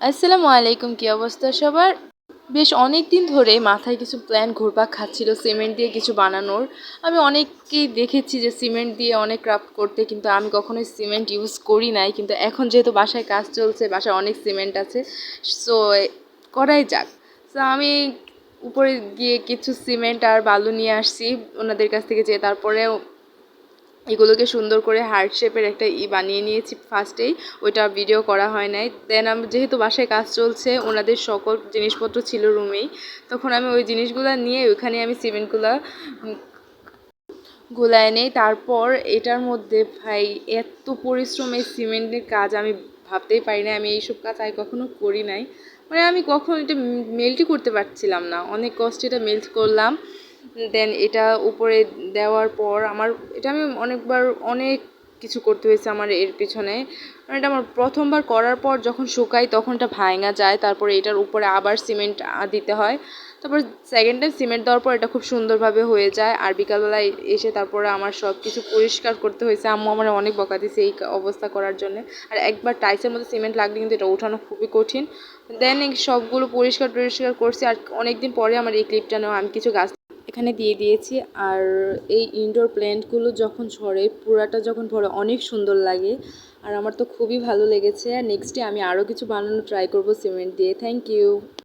আসসালামু আলাইকুম, কি অবস্থা সবার? বেশ অনেক দিন ধরে মাথায় কিছু প্ল্যান ঘুরপাক খাচ্ছিল সিমেন্ট দিয়ে কিছু বানানোর। আমি অনেককেই দেখেছি যে সিমেন্ট দিয়ে অনেক ক্রাফট করতে, কিন্তু আমি কখনোই সিমেন্ট ইউজ করি নাই। কিন্তু এখন যেহেতু বাসায় কাজ চলছে, বাসায় অনেক সিমেন্ট আছে, সো করাই যাক। সো আমি উপরে গিয়ে কিছু সিমেন্ট আর বালু নিয়ে আসছি ওনাদের কাছ থেকে, যে তারপরে এগুলোকে সুন্দর করে হার্ট শেপের একটা বানিয়ে নিয়েছি ফার্স্টেই। ওইটা ভিডিও করা হয় নাই। দেন আমি যেহেতু বাসায় কাজ চলছে, ওনাদের সকল জিনিসপত্র ছিল রুমেই, তখন আমি ওই জিনিসগুলো নিয়ে ওইখানে আমি সিমেন্টগুলো গুলায় নেই। তারপর এটার মধ্যে ভাই এত পরিশ্রম, এই সিমেন্টের কাজ আমি ভাবতেই পারি না। আমি এইসব কাজ আগে কখনো করি নাই, মানে আমি কখনো এটা মেল্টই করতে পারছিলাম না। অনেক কষ্টে এটা মেল্ট করলাম। দেন এটা উপরে দেওয়ার পর আমার এটা আমি অনেকবার অনেক কিছু করতে হয়েছে আমার এর পিছনে। মানে এটা আমার প্রথমবার করার পর যখন শুকাই তখন এটা ভাঙা যায়, তারপরে এটার উপরে আবার সিমেন্ট দিতে হয়। তারপর সেকেন্ড টাইম সিমেন্ট দেওয়ার পর এটা খুব সুন্দরভাবে হয়ে যায়। আর বিকালবেলায় এসে তারপরে আমার সব কিছু পরিষ্কার করতে হয়েছে। আম্মু আমার অনেক বকা দিয়েছে এই অবস্থা করার জন্য। আর একবার টাইসের মধ্যে সিমেন্ট লাগলে কিন্তু এটা ওঠানো খুবই কঠিন। দেন এই সবগুলো পরিষ্কার টরিষ্কার করছি। আর অনেকদিন পরে আমার এই ক্লিপটা নেওয়া, আমি কিছু গাছ এখানে দিয়ে দিয়েছি। আর এই ইনডোর প্ল্যান্টগুলো যখন ঝরে, পুরাটা যখন ভরে অনেক সুন্দর লাগে। আর আমার তো খুবই ভালো লেগেছে। আর নেক্সটে আমি আরও কিছু বানানো ট্রাই করব সিমেন্ট দিয়ে। Thank you.